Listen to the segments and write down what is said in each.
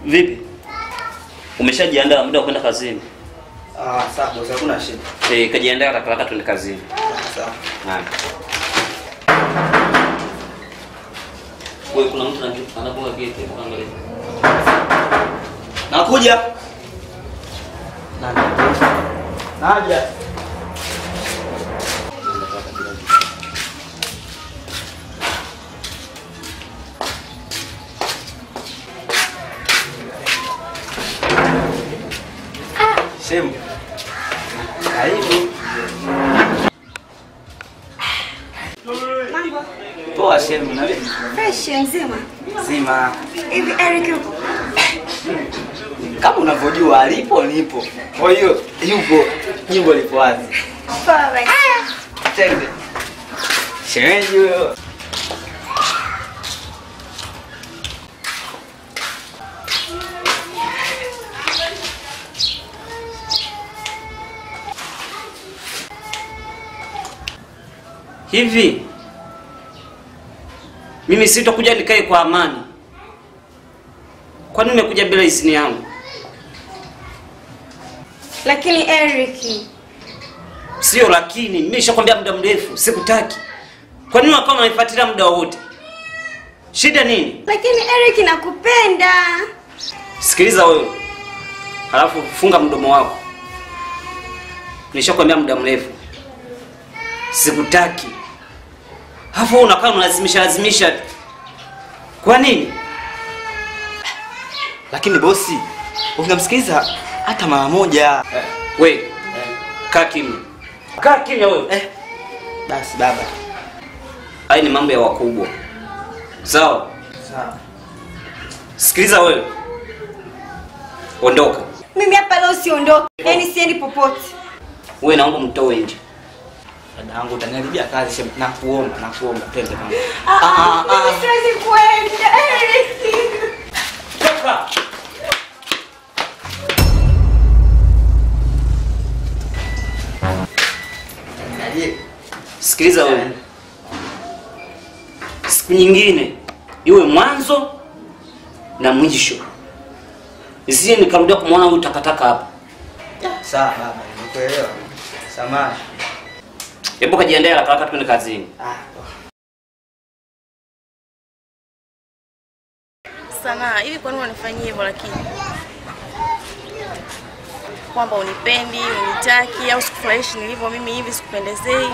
Vipi? Umeshajiandaa muda wa kwenda kazini? Sawa boss, hakuna shida. Kajiandaa haraka twende kazini. Sawa. Wewe kuna mtu anagonga gate hapo angalia. Nakuja. Naja. Shem. Karibu. Mambo. Poa Shem, na wewe? Fresh nzima. Nzima. Hivi Eric yupo? Kama unavyojua alipo nipo. Kwa hiyo yupo, jimbo lipo wazi. Poa basi. Tende. Shemeji huyo. Hivi mimi sitakuja nikae kwa amani. Kwa nini umekuja bila idhini yangu? Lakini Eric, Sio lakini, mimi nishakwambia muda mrefu sikutaki. Kwa nini unakuwa unanifuatilia muda wote? Shida nini? lakini Eric nakupenda. Sikiliza wewe. Halafu funga mdomo wako. Nishakwambia muda mrefu sikutaki. Hapo unakaa unalazimisha. Kwa nini? Lakini bosi, ungemsikiliza hata mara moja. Wewe kaa kimya. Kaa kimya wewe. Basi baba. Haya ni mambo ya wakubwa. Sawa? Sawa. Sikiliza wewe. Ondoka. Mimi hapa leo siondoke. Yaani siendi popote. Wewe naomba mtoe nje. Dadangu utaniharibia kazi Shem, nakuomba twende mama. Mimi siwezi kwenda Eric. Toka. Sikiliza wewe. Siku nyingine iwe mwanzo na mwisho. Isije nikarudia kumwona huyu takataka hapa. Sawa baba, nimekuelewa. Samahani. Hebu kajiandae haraka twende kazini. Sana, hivi kwa nini unanifanyia hivyo lakini? Kwamba unipendi, unitaki au sikufurahishi nilivyo mimi hivi sikupendezei.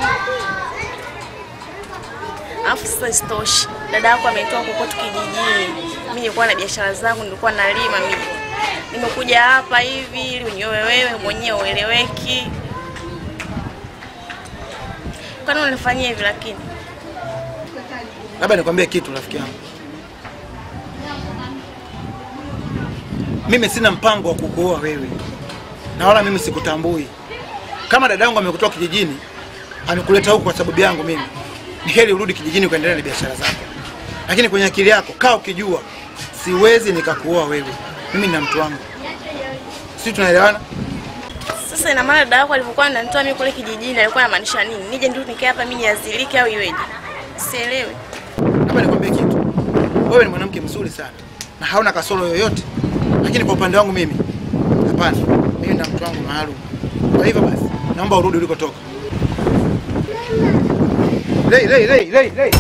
Alafu sasa isitoshi. Dada yako ametoka kokote kijijini. Mimi nilikuwa na biashara zangu, nilikuwa nalima mimi. Nimekuja hapa hivi ili unioe wewe mwenyewe ueleweki. Kwa nini unanifanyia hivi lakini? Labda nikwambie kitu rafiki yangu. Mimi sina mpango wa kukuoa wewe. Na wala mimi sikutambui. Kama dadangu amekutoa kijijini, amekuleta huku kwa sababu yangu mimi. Ni heri urudi kijijini kuendelea na biashara zako. Lakini kwenye akili yako kaa ukijua siwezi nikakuoa wewe. Mimi nina mtu wangu. Sisi tunaelewana? Sasa ina maana dada yako alipokuwa ananitoa mimi kule kijijini alikuwa anamaanisha nini? Nije ndio nikae hapa mimi niazilike au iweje? Sielewi. Labda nikwambie kitu. Wewe ni mwanamke mzuri sana na hauna kasoro yoyote. Lakini kwa upande wangu mimi hapana. Mimi nina mtu wangu maalum. Kwa hivyo basi naomba urudi ulikotoka. Lei.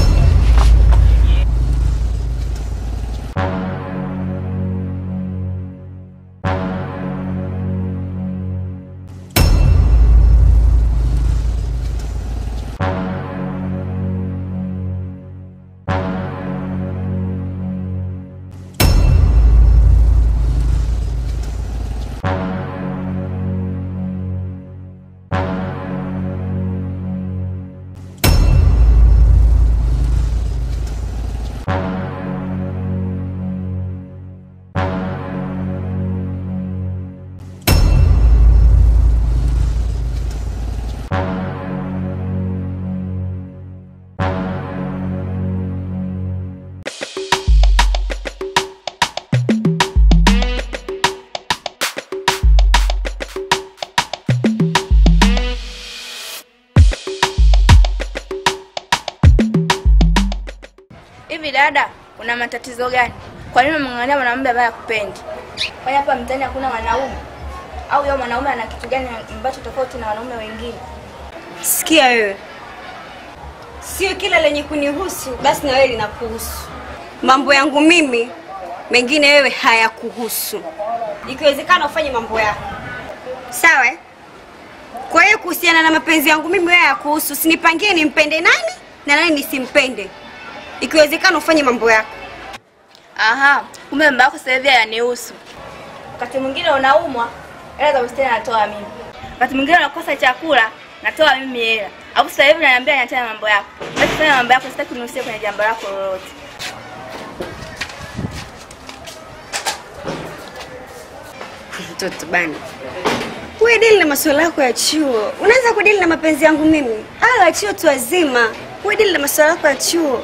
Hivi dada, una matatizo gani? Kwa nini unamng'ang'ania mwanamume ambaye hakupendi? Kwani hapa mtaani hakuna wanaume? Au yeye mwanaume ana kitu gani ambacho tofauti na wanaume wengine? Sikia wewe. Sio kila lenye kunihusu basi na wewe linakuhusu. Mambo yangu mimi mengine wewe hayakuhusu. Ikiwezekana ufanye mambo yako. Sawa? Kwa hiyo kuhusiana na mapenzi yangu mimi wewe hayakuhusu. Usinipangie nimpende nani na nani nisimpende. Ikiwezekana ufanye mambo yako. Aha, kumbe mambo yako sasa hivi hayanihusu. Wakati mwingine unaumwa, hela za hospitali natoa mimi. Wakati mwingine unakosa chakula, natoa mimi hela. Hapo sasa hivi unaniambia niachane na mambo yako. Basi fanya mambo yako, sitaki unihusie kwenye jambo lako lolote. Mtoto bana. Wewe dili na masuala yako ya chuo. Unaanza kudili na mapenzi yangu mimi. Ah, chuo tu wazima. Wewe dili na masuala yako ya chuo.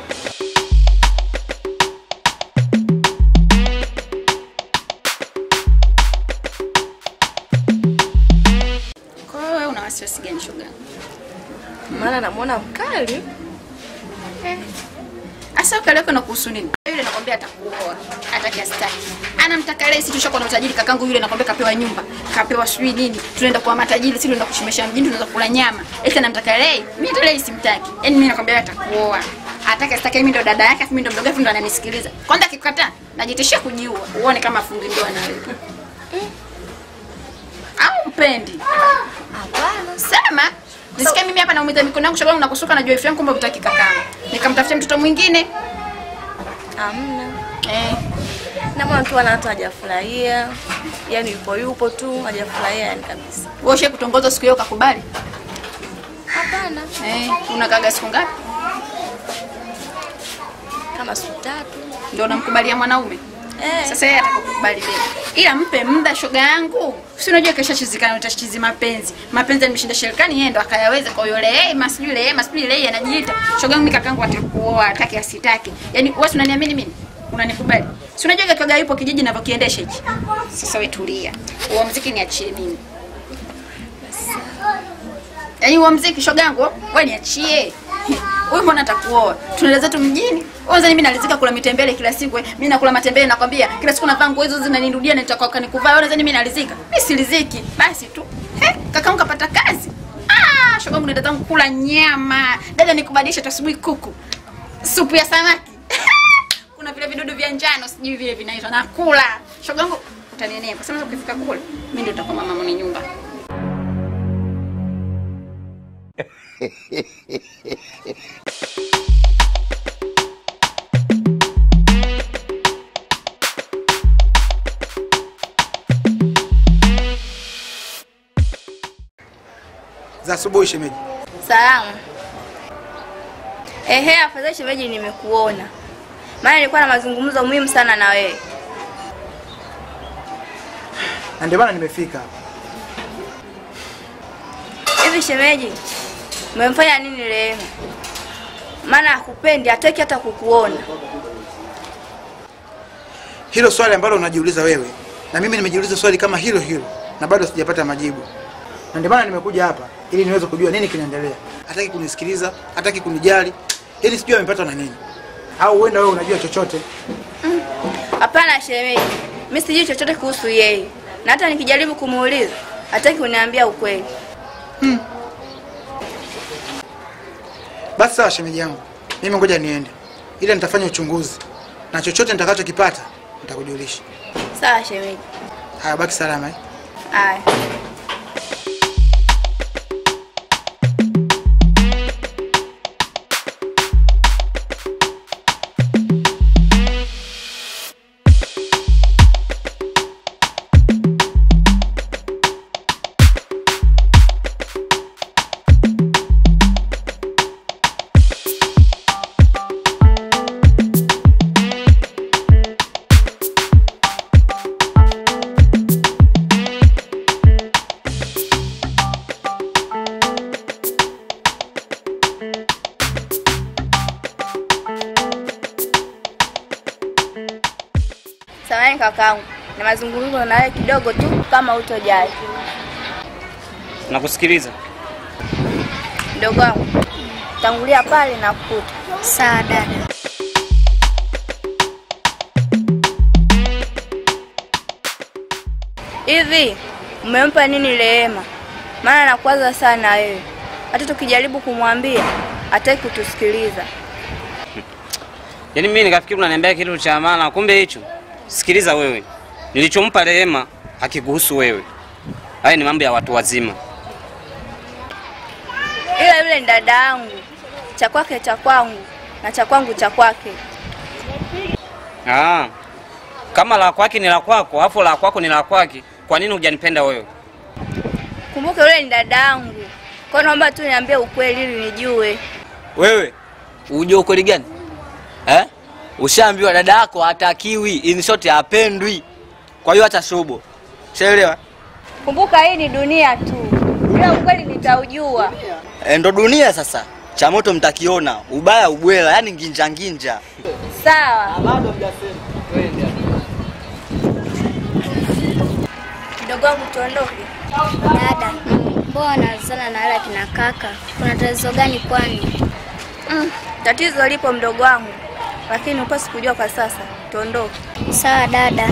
Kwa hiyo wewe una wasiwasi gani shoga? Maana namuona mkali. Asa ukali wako unakuhusu nini? Yule nakwambia atakuoa, hataki astaki. Anamtaka leo, si tushakuwa na utajiri kakangu yule, nakwambia kapewa nyumba, kapewa sijui nini. Tunaenda kwa matajiri, sisi tunaenda kushimesha mjini, tunaanza kula nyama. Eti anamtaka leo. Mimi hata leo simtaki. Yaani mimi nakwambia atakuoa. Hataki astaki, mimi ndo dada yake, mimi ndo mdogo wake, ndo ananisikiliza. Kwanza akikataa, najitishia kujiua. Uone kama fungi ndio analeta. Au mpendi? Hapana. Sema. Nisikia mimi hapa naumiza mikono yangu sababu nakusuka na joyfriend kumbe utaki kakangu. Nikamtafutia mtoto mwingine. Hamna. Na mwana tu hata hajafurahia. Yaani yupo tu hajafurahia yani kabisa. Wewe ushe kutongoza siku hiyo kakubali? Hapana. Unakaga siku ngapi? Kama siku 3. Ndio unamkubalia mwanaume? Sasa yeye atakukubali leo. Ila mpe muda shoga yangu. Si unajua kesha chizikana utachizi mapenzi. Mapenzi yameshinda shirikani yeye ndo akayaweza kwa yule masijule anajiita. Shoga yangu kakangu atakuoa, atake asitake. Yaani wewe unaniamini mimi? Unanikubali? Si unajua kaga yupo kijiji ninavyokiendesha hichi. Sasa wewe tulia. Huo muziki niachie mimi. Yaani huo muziki shoga yangu wewe niachie. Wewe mbona atakuoa? Tunaenda zetu mjini. Kwanza mimi nalizika kula mitembele kila siku. Mimi nakula matembele nakwambia. Kila siku navaa nguo hizo zinanirudia na nitakuwa nikuvaa. Wewe unadhani mimi nalizika? Mimi siliziki. Basi tu. Kakaangu kapata kazi. Shoga yangu nenda zangu kula nyama. Dada nikubadilisha asubuhi kuku. Supu ya samaki. Kuna vile vidudu vya njano sijui vile vinaitwa nakula. Shoga yangu utanienea. Kwa sababu ukifika kule mimi ndio nitakuwa mama mwenye nyumba. Za asubuhi shemeji. Salamu. Afadhali shemeji nimekuona. Maana nilikuwa na mazungumzo muhimu sana na wewe. Na ndio maana nimefika. Hivi shemeji, umemfanya nini leo? Maana hakupendi, hataki hata kukuona. Hilo swali ambalo unajiuliza wewe na mimi nimejiuliza swali kama hilo na bado sijapata majibu. Na ndio maana nimekuja hapa ili niweze kujua nini kinaendelea. Hataki kunisikiliza, hataki kunijali. Yaani sijui amepatwa na nini. Au huenda wewe unajua chochote? Hapana shemeji. Mimi sijui chochote kuhusu yeye. Na hata nikijaribu kumuuliza, hataki kuniambia ukweli. Basi sawa shemeji yangu. Mimi ngoja niende. Ila nitafanya uchunguzi. Na chochote nitakachokipata nitakujulisha. Sawa shemeji. Haya baki salama Haya. Samahani kakaangu. Na mazungumzo na wewe kidogo tu kama utojali. Nakusikiliza. Mdogo wangu. Tangulia pale na kukuta. Sawa dada. Hivi umempa nini Rehema? Maana anakwaza sana wewe. Hata tukijaribu kumwambia hataki kutusikiliza. Yaani mimi nikafikiri unaniambia kitu cha maana, kumbe hicho. Sikiliza wewe. Nilichompa Rehema hakikuhusu wewe. Haya ni mambo ya watu wazima. Ila yule ni dada yangu. Cha kwake cha kwangu na cha kwangu cha kwake. Kama la kwake ni la kwako, afu la kwako ni la kwake, kwa nini hujanipenda wewe? Kumbuka yule ni dada yangu. Kwa naomba tu niambie ukweli ili nijue. Wewe, unajua ukweli gani? Ushaambiwa dada yako hatakiwi, in short hapendwi. Kwa hiyo acha shobo. Unaelewa? Kumbuka hii ni dunia tu. Ila ukweli nitaujua. Ndo dunia sasa. Cha moto mtakiona, ubaya ubwela, yani nginja nginja. Sawa. Bado hujasema. Twende. Mdogo wangu tuondoke. Dada, mbona sana na wala kina kaka? Kuna tatizo gani kwani? Tatizo lipo mdogo wangu. Lakini upasi kujua kwa sasa. Tuondoke. Sawa dada.